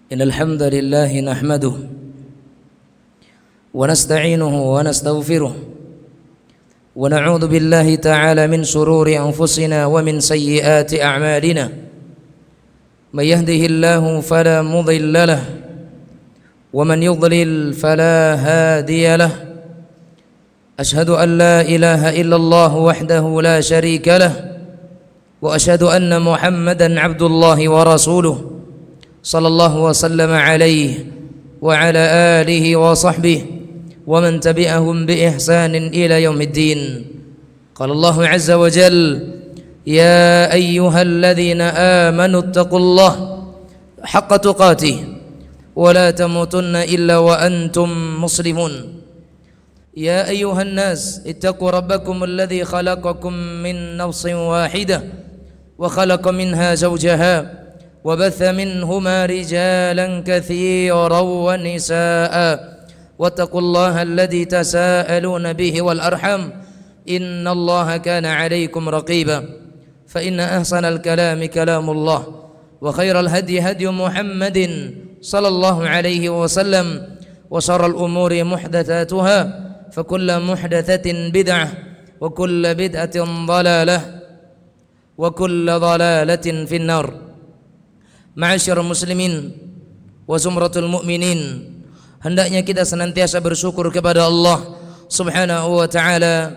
إن الحمد لله نحمده ونستعينه ونستغفره ونعوذ بالله تعالى من شرور أنفسنا ومن سيئات أعمالنا من يهده الله فلا مضل له ومن يضلل فلا هادي له أشهد أن لا إله إلا الله وحده لا شريك له وأشهد أن محمدا عبد الله ورسوله صلى الله وسلم عليه وعلى آله وصحبه ومن تبعهم بإحسان إلى يوم الدين. قال الله عز وجل: يا أيها الذين آمنوا اتقوا الله حق تقاته ولا تموتن إلا وأنتم مسلمون. يا أيها الناس اتقوا ربكم الذي خلقكم من نفس واحدة وخلق منها زوجها وبث منهما رجالا كثيرا ونساء واتقوا الله الذي تساءلون به والأرحم إن الله كان عليكم رقيبا فإن أحسن الكلام كلام الله وخير الهدي هدي محمد صلى الله عليه وسلم وشر الأمور محدثاتها فكل محدثة بدعة وكل بدعة ضلالة وكل ضلالة في النار. Ma'asyiral muslimin wa zumratul mu'minin, hendaknya kita senantiasa bersyukur kepada Allah Subhanahu wa ta'ala,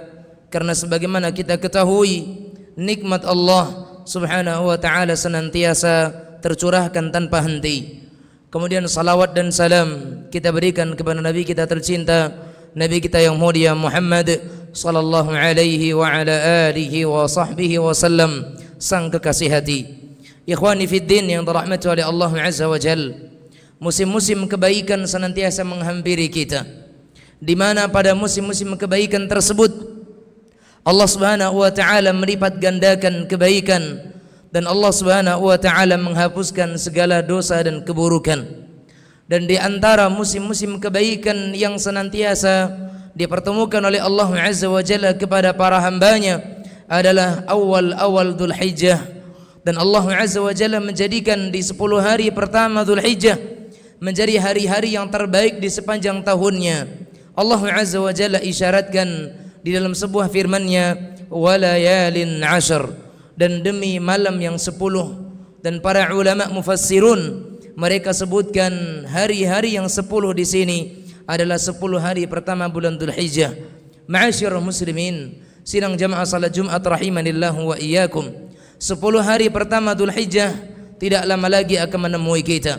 karena sebagaimana kita ketahui nikmat Allah Subhanahu wa ta'ala senantiasa tercurahkan tanpa henti. Kemudian salawat dan salam kita berikan kepada Nabi kita tercinta, Nabi kita yang mulia Muhammad sallallahu alaihi wa ala alihi wa sahbihi wa sallam, sang kekasih hati. Ikhwani fiddin yang dirahmati oleh Allah Azza wa Jal, musim-musim kebaikan senantiasa menghampiri kita, di mana pada musim-musim kebaikan tersebut Allah Subhanahu wa ta'ala melipat gandakan kebaikan, dan Allah Subhanahu wa ta'ala menghapuskan segala dosa dan keburukan. Dan di antara musim-musim kebaikan yang senantiasa dipertemukan oleh Allah Azza wa Jalla kepada para hambanya adalah awal-awal Dzulhijjah. Dan Allah Azza wa Jalla menjadikan di 10 hari pertama Dzulhijjah menjadi hari-hari yang terbaik di sepanjang tahunnya. Allah Azza wa Jalla isyaratkan di dalam sebuah firman-Nya, walayalin 'ashr, dan demi malam yang 10. Dan para ulama mufassirun mereka sebutkan hari-hari yang 10 di sini adalah 10 hari pertama bulan Dzulhijjah. Ma'asyiral muslimin, sidang jamaah salat Jumat rahimanillahu wa iyyakum, 10 hari pertama Dzulhijjah tidak lama lagi akan menemui kita.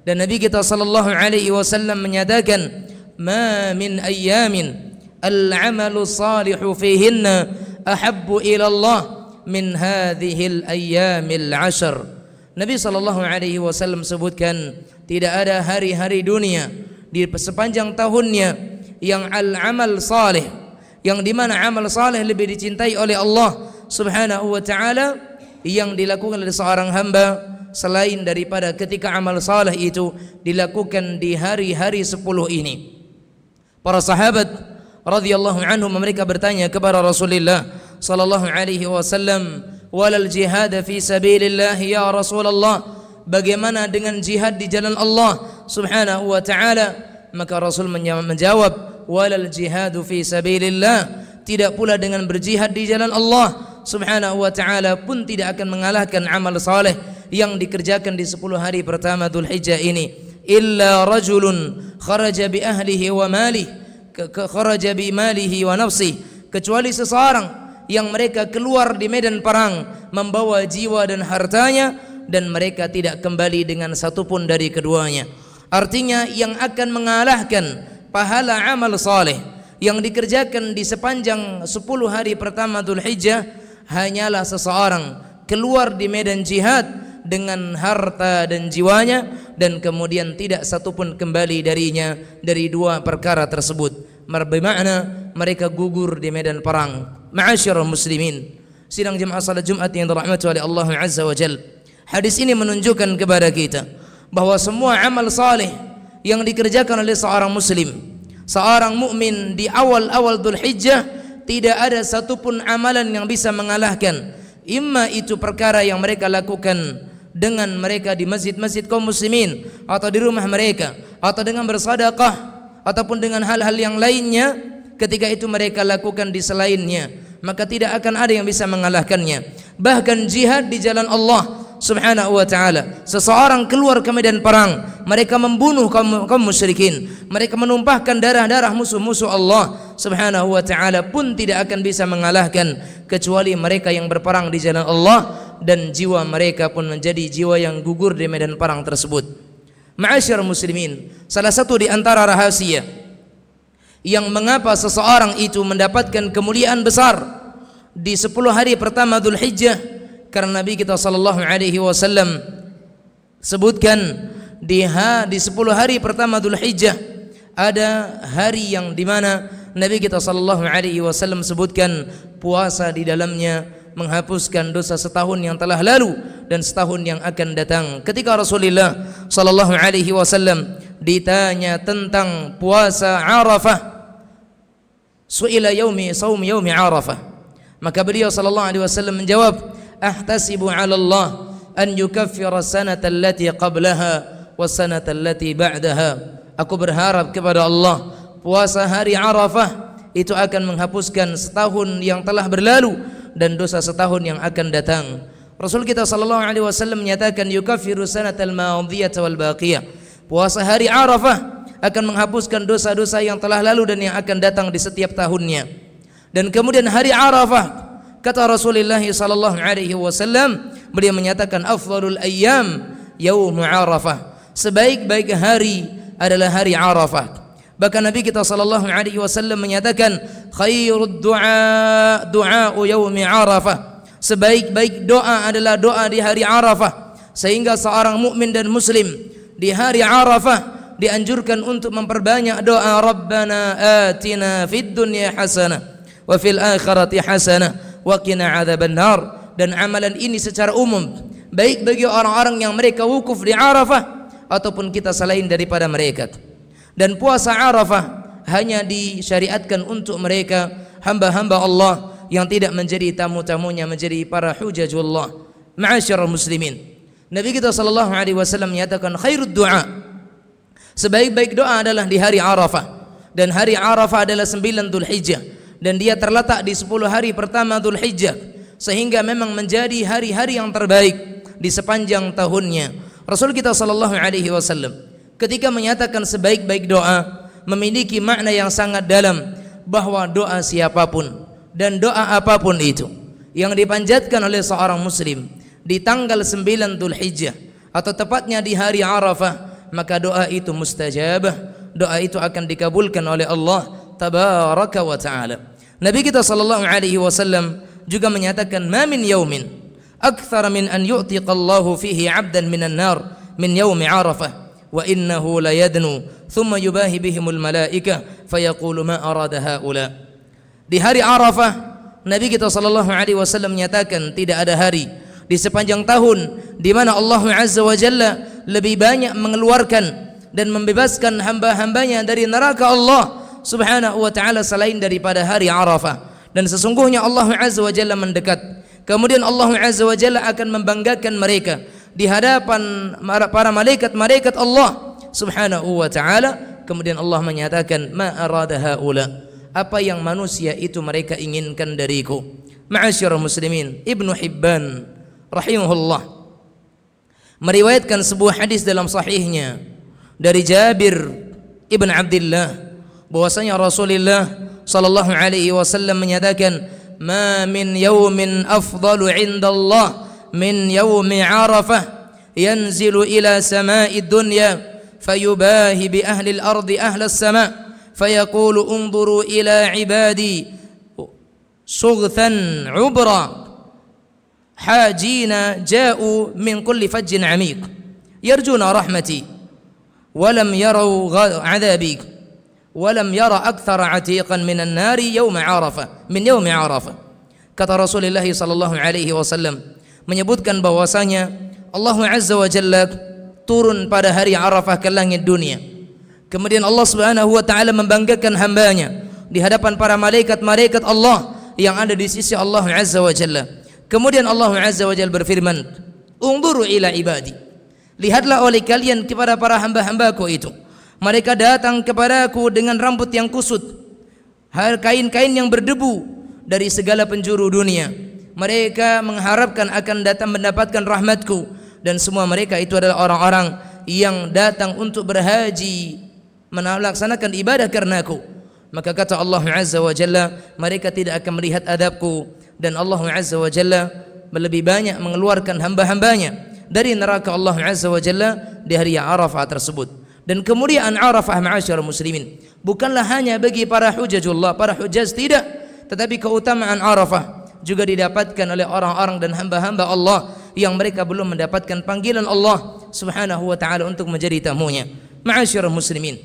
Dan Nabi kita sallallahu alaihi wasallam menyatakan, ma min ayyamin al-'amalu salihu fihinna ahabbu ila Allah min hadhil ayyamil 'ashr. Nabi sallallahu alaihi wasallam sebutkan, tidak ada hari-hari dunia di sepanjang tahunnya yang al-amal salih, yang dimana amal salih lebih dicintai oleh Allah Subhanahu wa ta'ala, yang dilakukan oleh seorang hamba selain daripada ketika amal saleh itu dilakukan di hari-hari 10 ini. Para sahabat radhiyallahu anhum mereka bertanya kepada Rasulullah sallallahu alaihi wasallam, walal jihad fi sabilillah ya Rasulullah, bagaimana dengan jihad di jalan Allah Subhanahu wa ta'ala? Maka Rasul menjawab, walal jihad fi sabilillah, tidak pula dengan berjihad di jalan Allah Subhanahu wa ta'ala pun tidak akan mengalahkan amal saleh yang dikerjakan di 10 hari pertama Dzulhijjah ini. Illa rajulun kharaja bi ahlihi wa malihi, kharaja bi malihi wa nafsihi, kecuali seseorang yang mereka keluar di medan perang membawa jiwa dan hartanya, dan mereka tidak kembali dengan satupun dari keduanya. Artinya yang akan mengalahkan pahala amal saleh yang dikerjakan di sepanjang 10 hari pertama Dzulhijjah hanyalah seseorang keluar di medan jihad dengan harta dan jiwanya, dan kemudian tidak satupun kembali darinya dari dua perkara tersebut. Bermakna mereka gugur di medan perang. Ma'asyiral muslimin, sidang jemaah salat Jumat yang dirahmati oleh Allah Azza wa Jalla, hadis ini menunjukkan kepada kita bahwa semua amal saleh yang dikerjakan oleh seorang muslim, seorang mukmin di awal-awal Dzulhijjah, tidak ada satupun amalan yang bisa mengalahkan, imma itu perkara yang mereka lakukan dengan mereka di masjid-masjid kaum muslimin atau di rumah mereka atau dengan bersedekah ataupun dengan hal-hal yang lainnya, ketika itu mereka lakukan di selainnya, maka tidak akan ada yang bisa mengalahkannya. Bahkan jihad di jalan Allah Subhanahu wa ta'ala, seseorang keluar ke medan perang, mereka membunuh kaum musyrikin, mereka menumpahkan darah-darah musuh-musuh Allah Subhanahu wa ta'ala, pun tidak akan bisa mengalahkan kecuali mereka yang berperang di jalan Allah, dan jiwa mereka pun menjadi jiwa yang gugur di medan perang tersebut. Ma'asyiral muslimin, salah satu di antara rahasia yang mengapa seseorang itu mendapatkan kemuliaan besar di 10 hari pertama Dzulhijjah, karena Nabi kita sallallahu alaihi wasallam sebutkan di 10 hari pertama Dzulhijjah ada hari yang dimana Nabi kita sallallahu alaihi wasallam sebutkan puasa di dalamnya menghapuskan dosa setahun yang telah lalu dan setahun yang akan datang. Ketika Rasulullah sallallahu alaihi wasallam ditanya tentang puasa Arafah, su'ila saum yaumi Arafah, maka beliau sallallahu alaihi wasallam menjawab, ahtasibu 'ala Allah an yukaffira sanata allati qablaha was sanata allati ba'daha. Aku berharap kepada Allah puasa hari Arafah itu akan menghapuskan setahun yang telah berlalu dan dosa setahun yang akan datang. Rasul kita sallallahu alaihi wasallam menyatakan yukaffiru sanatal madhiyata wal baqiyah. Puasa hari Arafah akan menghapuskan dosa-dosa yang telah lalu dan yang akan datang di setiap tahunnya. Dan kemudian hari Arafah, kata Rasulullah sallallahu alaihi wasallam, beliau menyatakan afdhalul ayyam yaum Arafah. Sebaik-baik hari adalah hari Arafah. Bahkan Nabi kita sallallahu alaihi wasallam menyatakan khairud du'a du'a'u yaumi Arafah. Sebaik-baik doa adalah doa di hari Arafah. Sehingga seorang mukmin dan muslim di hari Arafah dianjurkan untuk memperbanyak doa, Rabbana atina fid dunya hasanah wa fil akhirati hasanah wa qina adzabannar. Dan amalan ini secara umum baik bagi orang-orang yang mereka wukuf di Arafah ataupun kita selain daripada mereka. Dan puasa Arafah hanya disyariatkan untuk mereka hamba-hamba Allah yang tidak menjadi tamu-tamunya, menjadi para hujajullah. Ma'asyiral muslimin, Nabi kita sallallahu alaihi wasallam menyatakan khairud du'a, sebaik-baik doa adalah di hari Arafah. Dan hari Arafah adalah 9 Dzulhijjah dan dia terletak di 10 hari pertama Dzulhijjah, sehingga memang menjadi hari-hari yang terbaik di sepanjang tahunnya. Rasul kita sallallahu alaihi wasallam ketika menyatakan sebaik-baik doa memiliki makna yang sangat dalam, bahwa doa siapapun dan doa apapun itu yang dipanjatkan oleh seorang muslim di tanggal 9 Dzulhijjah atau tepatnya di hari Arafah, maka doa itu mustajabah, doa itu akan dikabulkan oleh Allah tabaraka wa taala. Nabi kita sallallahu alaihi wasallam juga menyatakan ma min yaumin akthar min an yu'tiqallahu fihi 'abdan minan nar min yaumi Arafah wa innahu la yadnu thumma yubahi bihimul malaika fayaqulu ma arada haula. Di hari Arafah Nabi kita sallallahu alaihi wasallam menyatakan tidak ada hari di sepanjang tahun di mana Allah Azza wa Jalla lebih banyak mengeluarkan dan membebaskan hamba-hambanya dari neraka Allah Subhanahu wa taala selain daripada hari Arafah. Dan sesungguhnya Allah Azza wa Jalla mendekat. Kemudian Allah Azza wa Jalla akan membanggakan mereka di hadapan para malaikat-malaikat Allah Subhanahu wa taala. Kemudian Allah menyatakan ma arada haula, apa yang manusia itu mereka inginkan dariku. Ma'asyiral muslimin, Ibnu Hibban rahimahullah meriwayatkan sebuah hadis dalam sahihnya dari Jabir ibn Abdullah bahwasanya Rasulullah sallallahu alaihi wasallam menyatakan ma min yaumin afdalu indallah min yaumi Arafah yanzilu ila sama'i dunya fayubahi bi ahli al-ardi ahli as-sama' fayaqulu unzuru ila ibadi sughtan ubra hajina ja'u min kulli fajjin 'amiq yarjuna rahmati wa lam yaraw 'adhabi wa lam yara akthara 'atiqan min an-nari yaum Arafah min yaumi Arafah. Kata Rasulullah sallallahu alaihi wasallam menyebutkan bahwasanya Allah Azza wa Jalla turun pada hari Arafah ke langit dunia. Kemudian Allah Subhanahu wa taala membanggakan hambanya di hadapan para malaikat-malaikat Allah yang ada di sisi Allah Azza wa Jalla. Kemudian Allah Azza wa Jalla berfirman, Unzuru ila ibadi. Lihatlah oleh kalian kepada para hamba-hambaku itu. Mereka datang kepadaku dengan rambut yang kusut, kain-kain yang berdebu dari segala penjuru dunia. Mereka mengharapkan akan datang mendapatkan rahmatku, dan semua mereka itu adalah orang-orang yang datang untuk berhaji, melaksanakan ibadah karenaku. Maka kata Allah Azza wa Jalla, mereka tidak akan melihat adabku, dan Allah Azza wa Jalla lebih banyak mengeluarkan hamba-hambanya dari neraka Allah Azza wa Jalla di hari Arafah tersebut. Dan kemuliaan Arafah, ma'asyar muslimin, bukanlah hanya bagi para hujajullah, para hujaz, tidak, tetapi keutamaan Arafah juga didapatkan oleh orang-orang dan hamba-hamba Allah yang mereka belum mendapatkan panggilan Allah Subhanahu wa taala untuk menjadi tamunya. Ma'asyar muslimin,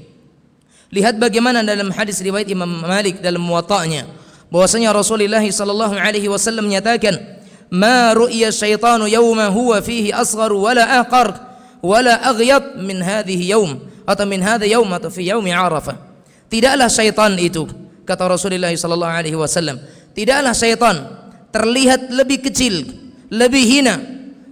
lihat bagaimana dalam hadis riwayat Imam Malik dalam Muwatta'nya, bahwasanya Rasulullah sallallahu alaihi wasallam menyatakan, "Ma ru'ya syaitanu yawma huwa fihi asghar wala aqar wala aghyad min hadhihi yawm," atau min hadha yawm, atau fi yaumi Arafah. Tidaklah syaitan itu, kata Rasulullah sallallahu alaihi wasallam, tidaklah syaitan terlihat lebih kecil, lebih hina,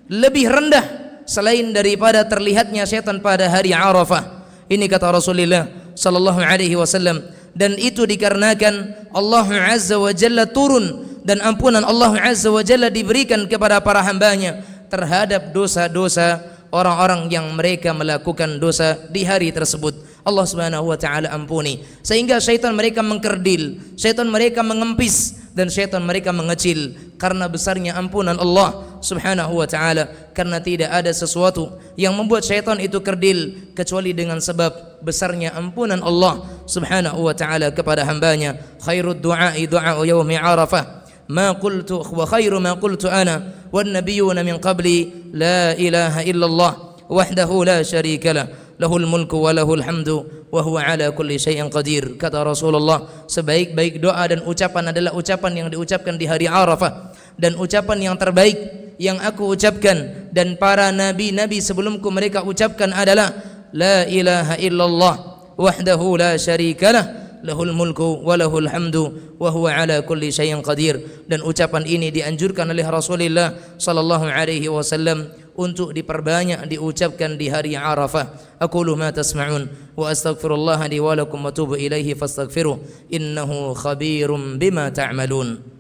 lebih rendah selain daripada terlihatnya syaitan pada hari Arafah. Ini kata Rasulullah sallallahu alaihi wasallam, dan itu dikarenakan Allah Azza wa Jalla turun dan ampunan Allah Azza wa Jalla diberikan kepada para hambanya terhadap dosa-dosa orang-orang yang mereka melakukan dosa di hari tersebut. Allah Subhanahu wa taala ampuni, sehingga syaitan mereka mengkerdil, syaitan mereka mengempis, dan syaitan mereka mengecil karena besarnya ampunan Allah Subhanahu wa taala. Karena tidak ada sesuatu yang membuat syaitan itu kerdil kecuali dengan sebab besarnya ampunan Allah Subhanahu wa taala kepada hambanya. Khairud du'a'i du'a'u yaumi Arafah, ma qultu wa khairu ma qultu ana wan nabiyyuna min qabli, la ilaha illallah wahdahu la syarika lah, lahul mulku wa lahul hamdu wa huwa ala kulli syai'in qadir. Kata Rasulullah, sebaik-baik doa dan ucapan adalah ucapan yang diucapkan di hari Arafah, dan ucapan yang terbaik yang aku ucapkan dan para nabi-nabi sebelumku mereka ucapkan adalah la ilaha illallah wahdahu la syarika lah, lahul mulku wa lahul hamdu wa huwa ala kulli syai'in qadir. Dan ucapan ini dianjurkan oleh Rasulullah sallallahu alaihi wasallam untuk diperbanyak diucapkan di hari Arafah. Aqulu ma tasma'un wa astaghfirullah li wa lakum wa tubu ilaihi fastaghfiruh innahu khabirum bima ta'malun.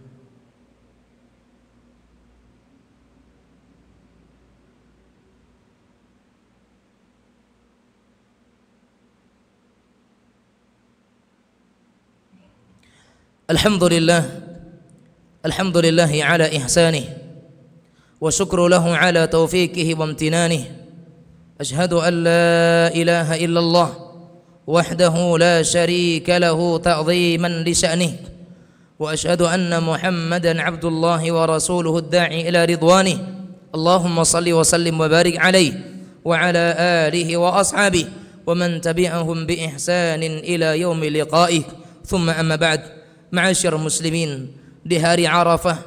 Alhamdulillahi ala ihsanih wa syukru lahu ala taufiqihi wa amtinanihi. Ashhadu an la ilaha illallah wahdahu la syarika lahu ta'ziman li sya'nihi, wa ashhadu anna Muhammadan abdullahi wa rasuluhu ad-da'i ila ridwanihi. Allahumma salli wa sallim wa barik alaihi wa ala alihi wa ashabihi wa man tabi'ahum bi ihsanin ila yaumi liqa'ih. Thumma amma ba'd. Ma'asyar muslimin, di hari Arafah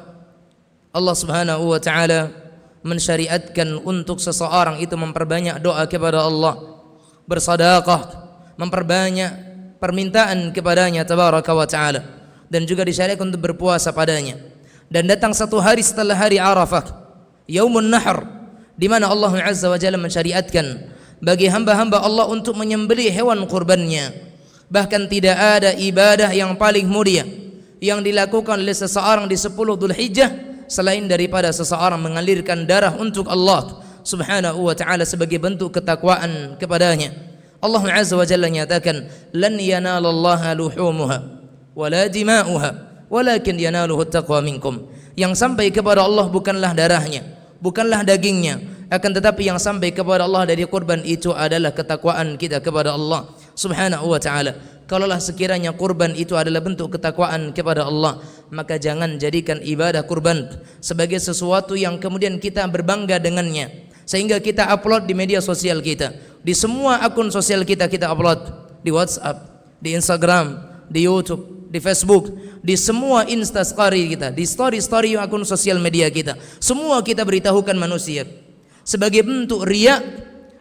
Allah Subhanahu wa taala mensyariatkan untuk seseorang itu memperbanyak doa kepada Allah, bersedekah, memperbanyak permintaan kepadanya tabaraka wa taala, dan juga disyariatkan untuk berpuasa padanya. Dan datang satu hari setelah hari Arafah, Yaumun Nahr, di mana Allah Azza wa Jalla mensyariatkan bagi hamba-hamba Allah untuk menyembelih hewan kurbannya. Bahkan tidak ada ibadah yang paling mulia yang dilakukan oleh seseorang di 10 Dzulhijjah selain daripada seseorang mengalirkan darah untuk Allah Subhanahu wa taala sebagai bentuk ketakwaan kepadanya. Allah Azza wa Jalla nyatakan, lan yanalallaha luhumuha wala dima'uha walakin yanaluhu taqwa minkum. Yang sampai kepada Allah bukanlah darahnya, bukanlah dagingnya, akan tetapi yang sampai kepada Allah dari kurban itu adalah ketakwaan kita kepada Allah Subhanahu wa ta'ala. Kalaulah sekiranya kurban itu adalah bentuk ketakwaan kepada Allah, maka jangan jadikan ibadah kurban sebagai sesuatu yang kemudian kita berbangga dengannya, sehingga kita upload di media sosial kita, di semua akun sosial kita, kita upload di WhatsApp, di Instagram, di YouTube, di Facebook, di semua instastory kita, di story-story akun sosial media kita, semua kita beritahukan manusia sebagai bentuk riya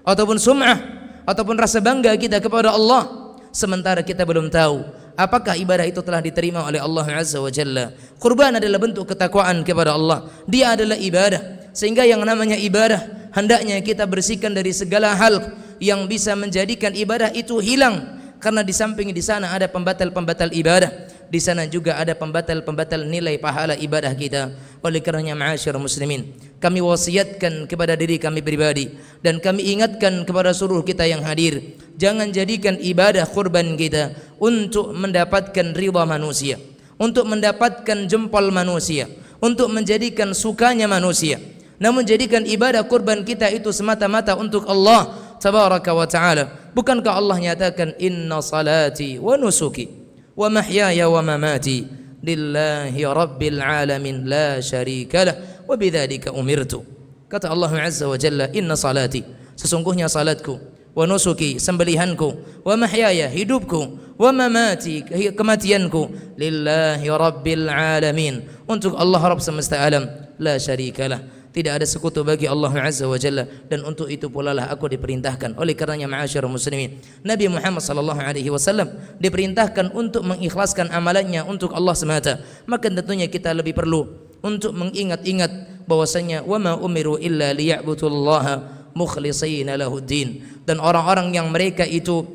ataupun sum'ah ataupun rasa bangga kita kepada Allah, sementara kita belum tahu apakah ibadah itu telah diterima oleh Allah Azza wa Jalla. Kurban adalah bentuk ketakwaan kepada Allah, dia adalah ibadah Sehingga yang namanya ibadah hendaknya kita bersihkan dari segala hal yang bisa menjadikan ibadah itu hilang. Karena di samping di sana ada pembatal-pembatal ibadah, di sana juga ada pembatal-pembatal nilai pahala ibadah kita. Oleh karenanya ma'asyiral muslimin, kami wasiatkan kepada diri kami pribadi dan kami ingatkan kepada seluruh kita yang hadir, jangan jadikan ibadah kurban kita untuk mendapatkan ridha manusia, untuk mendapatkan jempol manusia, untuk menjadikan sukanya manusia. Namun jadikan ibadah kurban kita itu semata-mata untuk Allah tabaraka wa ta'ala. Bukankah Allah nyatakan inna salati wa nusuki wa mahyaya wa mamati lillahi rabbil alamin la syarika lah wa bidzalika umirtu. Kata Allah azza wa jalla, inna salati, sesungguhnya salatku, wa nusuki, sembelihanku, wa mahyaya, hidupku, wa mamati, kematianku, lillahi rabbil alamin, untuk Allah Rabb semesta alam, la syarika lah, tidak ada sekutu bagi Allah Azza wa Jalla, dan untuk itu pula lah aku diperintahkan. Oleh karenanya ma'asyiral muslimin, Nabi Muhammad sallallahu alaihi wasallam diperintahkan untuk mengikhlaskan amalannya untuk Allah semata. Maka tentunya kita lebih perlu untuk mengingat-ingat bahwasanya wa ma umiru illa liya'budullaha mukhlishina lahuddin. Dan orang-orang yang mereka itu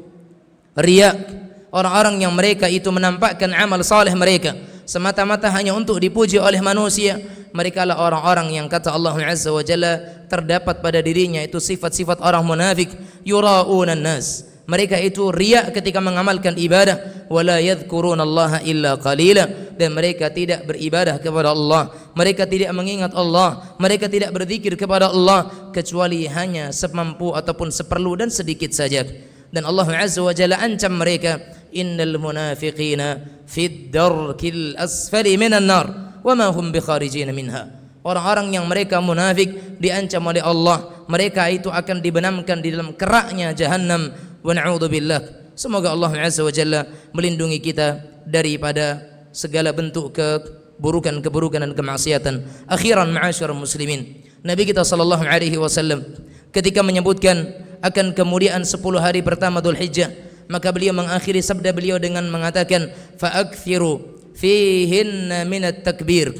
riya, orang-orang yang mereka itu menampakkan amal saleh mereka semata-mata hanya untuk dipuji oleh manusia, mereka lah orang-orang yang kata Allah Azza wa Jalla terdapat pada dirinya itu sifat-sifat orang munafik, yura'unan nas. Mereka itu riya ketika mengamalkan ibadah, wala yadhkurunallaha illa qalila, dan mereka tidak beribadah kepada Allah, mereka tidak mengingat Allah, mereka tidak berzikir kepada Allah kecuali hanya semampu ataupun seperlu dan sedikit saja. Dan Allah Azza wa Jalla ancam mereka, innal munafiqina fid darkil asfali minan nar wa ma hum bikharijin minha. Orang-orang yang mereka munafik diancam oleh Allah, mereka itu akan dibenamkan di dalam keraknya jahannam, wa na'udzubillah. Semoga Allah Azza wa Jalla melindungi kita daripada segala bentuk keburukan-keburukan dan kemaksiatan. Akhiran ma'asyiral muslimin, Nabi kita sallallahu alaihi wasallam ketika menyebutkan akan kemuliaan 10 hari pertama Dzulhijjah, maka beliau mengakhiri sabda beliau dengan mengatakan, fa'akthiru fihinna minat takbir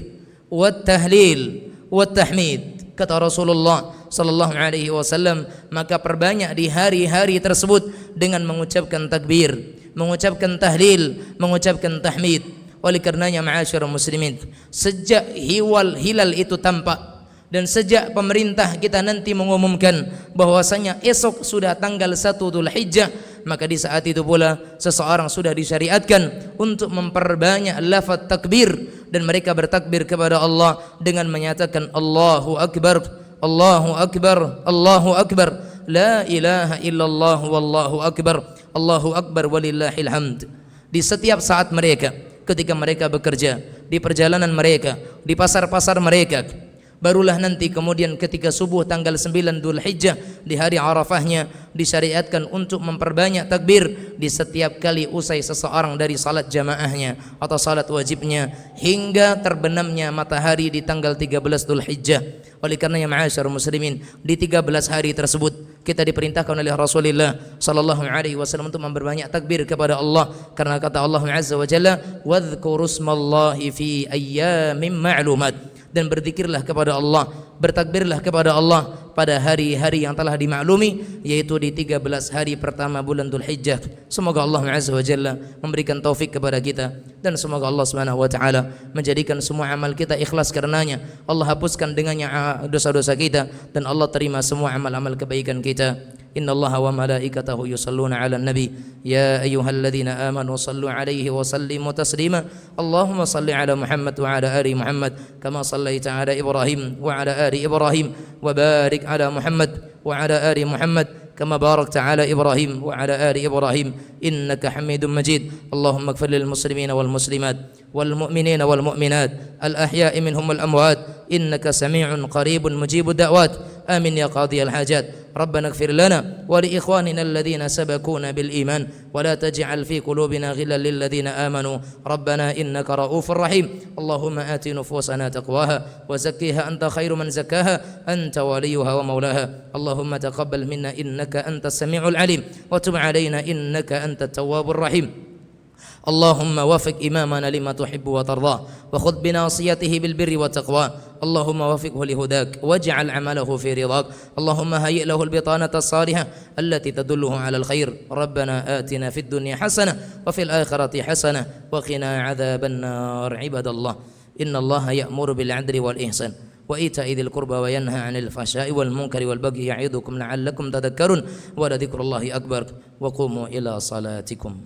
wat tahlil wat tahmid. Kata Rasulullah sallallahu alaihi wasallam, maka perbanyak di hari-hari tersebut dengan mengucapkan takbir, mengucapkan tahlil, mengucapkan tahmid. Oleh karenanya ma'asyiral muslimin, sejak hilal itu tampak dan sejak pemerintah kita nanti mengumumkan bahwasanya esok sudah tanggal 1 Dzulhijjah, maka di saat itu pula seseorang sudah disyariatkan untuk memperbanyak lafaz takbir, dan mereka bertakbir kepada Allah dengan menyatakan Allahu Akbar, Allahu Akbar, Allahu Akbar, la ilaha illallah wallahu akbar, Allahu Akbar walillahil hamd. Di setiap saat mereka, ketika mereka bekerja, di perjalanan mereka, di pasar-pasar mereka, barulah nanti kemudian ketika subuh tanggal 9 Dzulhijjah di hari Arafahnya disyariatkan untuk memperbanyak takbir di setiap kali usai seseorang dari salat jamaahnya atau salat wajibnya hingga terbenamnya matahari di tanggal 13 Dzulhijjah. Oleh karenanya ma'asyiral muslimin, di 13 hari tersebut kita diperintahkan oleh Rasulullah sallallahu alaihi wasallam untuk memperbanyak takbir kepada Allah, karena kata Allah Azza wa Jalla, wadhkurusmallahi fi ayyamin ma'lumat, dan berzikirlah kepada Allah, bertakbirlah kepada Allah pada hari-hari yang telah dimaklumi, yaitu di 13 hari pertama bulan Dzulhijjah. Semoga Allah Azza wa Jalla memberikan taufik kepada kita, dan semoga Allah Subhanahu wa taala menjadikan semua amal kita ikhlas karenanya. Allah hapuskan dengannya dosa-dosa kita, dan Allah terima semua amal-amal kebaikan kita. Innallaha wa malaikatahu yusalluna 'alan nabi ya ayyuhalladzina amanu sallu 'alaihi wa sallimu taslima. Allahumma salli 'ala Muhammad wa 'ala ali Muhammad kama sallaita 'ala Ibrahim wa 'ala ali Ibrahim, wa barik 'ala Muhammad wa 'ala ali Muhammad كما باركت على إبراهيم وعلى آل إبراهيم إنك حميد مجيد. اللهم اغفر للمسلمين والمسلمات والمؤمنين والمؤمنات الأحياء منهم والأموات إنك سميع قريب مجيب الدعوات. آمين يا قاضي الحاجات. ربنا اغفر لنا ولإخواننا الذين سبقونا بالإيمان ولا تجعل في قلوبنا غلا للذين آمنوا ربنا إنك رؤوف رحيم. اللهم آت نفوسنا تقواها وزكها أنت خير من زكاها أنت وليها ومولاها. اللهم تقبل منا إنك أنت السميع العليم وتب علينا إنك أنت التواب الرحيم. اللهم وفق إمامنا لما تحب وترضاه وخذ بناصيته بالبر والتقوى اللهم وفقه لهداك واجعل عمله في رضاك اللهم هيئ له البطانة الصالحة التي تدله على الخير ربنا آتنا في الدنيا حسنة وفي الآخرة حسنة وقنا عذاب النار عباد الله إن الله يأمر بالعدل والإحسان وإيتاء ذي القربى وينهى عن الفحشاء والمنكر والبغي يعظكم لعلكم تذكرون ولذكر الله أكبر وقوموا إلى صلاتكم